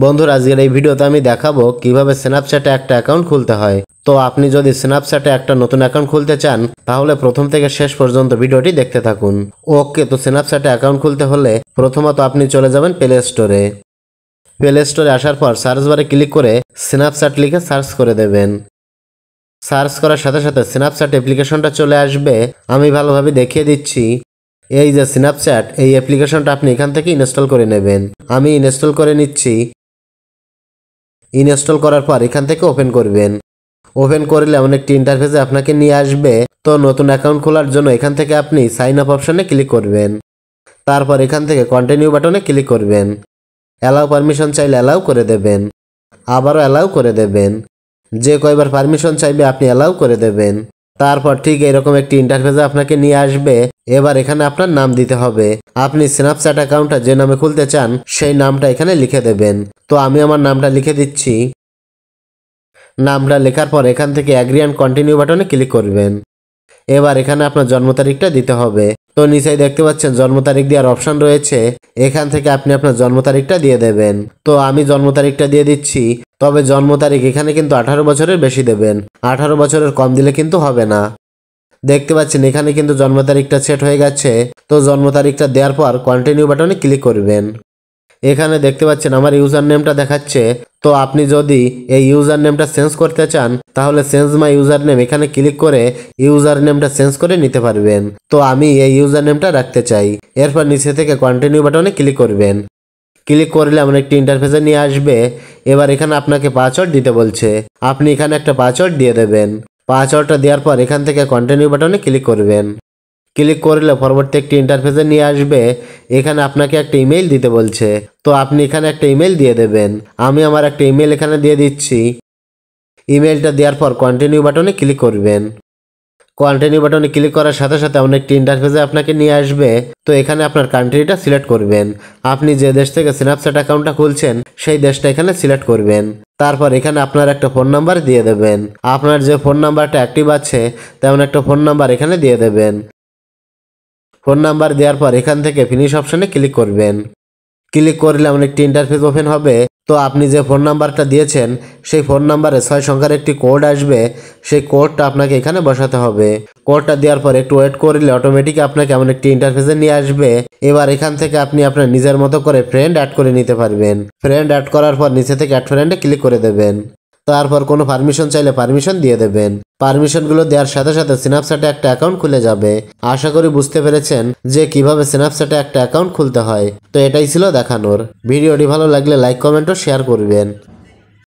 বন্ধুরা আজকের এই ভিডিওতে আমি দেখাবো কিভাবে স্ন্যাপচ্যাটে একটা অ্যাকাউন্ট খুলতে হয়। তো আপনি যদি স্ন্যাপচ্যাটে একটা নতুন অ্যাকাউন্ট খুলতে চান তাহলে প্রথম থেকে শেষ পর্যন্ত ভিডিওটি দেখতে থাকুন। ওকে, তো স্ন্যাপচ্যাটে অ্যাকাউন্ট খুলতে হলে প্রথমত আপনি চলে যাবেন প্লে স্টোরে। প্লে স্টোরে আসার পর সার্চ বারে ক্লিক করে স্ন্যাপচ্যাট লিখে সার্চ করে দেবেন। সার্চ করার সাথে সাথে স্ন্যাপচ্যাট অ্যাপ্লিকেশনটা চলে আসবে। আমি ভালোভাবে দেখিয়ে দিচ্ছি। এই যে স্ন্যাপচ্যাট, এই অ্যাপ্লিকেশনটা আপনি এখান থেকে ইনস্টল করে নেবেন। আমি ইনস্টল করে নিচ্ছি। ইনস্টল করার পর এখান থেকে ওপেন করবেন। ওপেন করলে এমন একটি ইন্টারফেসে আপনাকে নিয়ে আসবে। তো নতুন অ্যাকাউন্ট খোলার জন্য এখান থেকে আপনি সাইন আপ অপশনে ক্লিক করবেন। তারপর এখান থেকে কন্টিনিউ বাটনে ক্লিক করবেন। অ্যালাউ পারমিশন চাইলে অ্যালাউ করে দেবেন, আবারও অ্যালাউ করে দেবেন। যে কয়বার পারমিশন চাইবে আপনি অ্যালাউ করে দেবেন। তারপর ঠিক এরকম একটি ইন্টারফেসে আপনাকে নিয়ে আসবে। এবার এখানে আপনার নাম দিতে হবে। আপনি স্ন্যাপচ্যাট অ্যাকাউন্টটা যে নামে খুলতে চান সেই নামটা এখানে লিখে দেবেন। তো আমি আমার নামটা লিখে দিচ্ছি। নামটা লেখার পর এখান থেকে অ্যাগ্রি অ্যান্ড কন্টিনিউ বাটনে ক্লিক করবেন। এবার এখানে আপনার জন্ম তারিখটা দিতে হবে। তো নিচেই দেখতে পাচ্ছেন জন্ম তারিখ দেওয়ার অপশন রয়েছে। এখান থেকে আপনি আপনার জন্ম তারিখটা দিয়ে দেবেন। তো আমি জন্ম তারিখটা দিয়ে দিচ্ছি। তবে জন্ম তারিখ এখানে কিন্তু 18 বছরের বেশি দেবেন, 18 বছরের কম দিলে কিন্তু হবে না। দেখতে পাচ্ছেন এখানে কিন্তু জন্ম তারিখটা সেট হয়ে গেছে। তো জন্ম তারিখটা দেওয়ার পর কন্টিনিউ বাটনে ক্লিক করবেন। এখানে দেখতে পাচ্ছেন আমার ইউজার নেমটা দেখাচ্ছে। তো আপনি যদি এই ইউজার নেমটা চেঞ্জ করতে চান তাহলে চেঞ্জ মাই ইউজার নেম এখানে ক্লিক করে ইউজার নেমটা চেঞ্জ করে নিতে পারবেন। তো আমি এই ইউজার নেমটা রাখতে চাই। এরপর নিচে থেকে কন্টিনিউ বাটনে ক্লিক করবেন। ক্লিক করলে এমন একটি ইন্টারফেসে নিয়ে আসবে। এবার এখানে আপনাকে পাসওয়ার্ড দিতে বলছে। আপনি এখানে একটা পাসওয়ার্ড দিয়ে দেবেন। পাসওয়ার্ডটা দেওয়ার পর এখান থেকে কন্টিনিউ বাটনে ক্লিক করবেন। ক্লিক করলে পরবর্তী একটি ইন্টারফেসে নিয়ে আসবে। এখানে আপনাকে একটা ইমেল দিতে বলছে। তো আপনি এখানে একটা ইমেল দিয়ে দেবেন। আমি আমার একটা ইমেল এখানে দিয়ে দিচ্ছি। ইমেলটা দেওয়ার পর কন্টিনিউ বাটনে ক্লিক করবেন। কন্টিনিউ বাটনে ক্লিক করার সাথে সাথে এমন একটি ইন্টারফেসে আপনাকে নিয়ে আসবে। তো এখানে আপনার কান্ট্রিটা সিলেক্ট করবেন। আপনি যে দেশ থেকে স্ন্যাপচ্যাট অ্যাকাউন্টটা খুলছেন সেই দেশটা এখানে সিলেক্ট করবেন। তারপর এখানে আপনার একটা ফোন নাম্বার দিয়ে দেবেন। আপনার যে ফোন নাম্বারটা অ্যাক্টিভ আছে তেমন একটা ফোন নাম্বার এখানে দিয়ে দেবেন। ফোন নাম্বার দেওয়ার পর এখান থেকে ফিনিশ অপশনে ক্লিক করবেন। ক্লিক করলে এমন একটি ইন্টারফেস ওপেন হবে। তো আপনি যে ফোন নাম্বারটা দিয়েছেন সেই ফোন নাম্বারে 6 সংখ্যার একটি কোড আসবে। সেই কোডটা আপনাকে এখানে বসাতে হবে। কোডটা দেওয়ার পর একটু ওয়েট করলে অটোমেটিক আপনাকে এমন একটি ইন্টারফেসে নিয়ে আসবে। এবার এখান থেকে আপনি আপনার নিজের মতো করে ফ্রেন্ড অ্যাড করে নিতে পারবেন। ফ্রেন্ড অ্যাড করার পর নিচে থেকে অ্যাড ফ্রেন্ডে ক্লিক করে দেবেন। তারপর কোনো পারমিশন চাইলে পারমিশন দিয়ে দেবেন। পারমিশনগুলো দেওয়ার সাথে সাথে স্ন্যাপচ্যাটে একটা অ্যাকাউন্ট খুলে যাবে। আশা করি বুঝতে পেরেছেন যে কিভাবে স্ন্যাপচ্যাটে একটা অ্যাকাউন্ট খুলতে হয়। তো এটাই ছিল দেখানোর। ভিডিওটি ভালো লাগলে লাইক, কমেন্ট ও শেয়ার করবেন।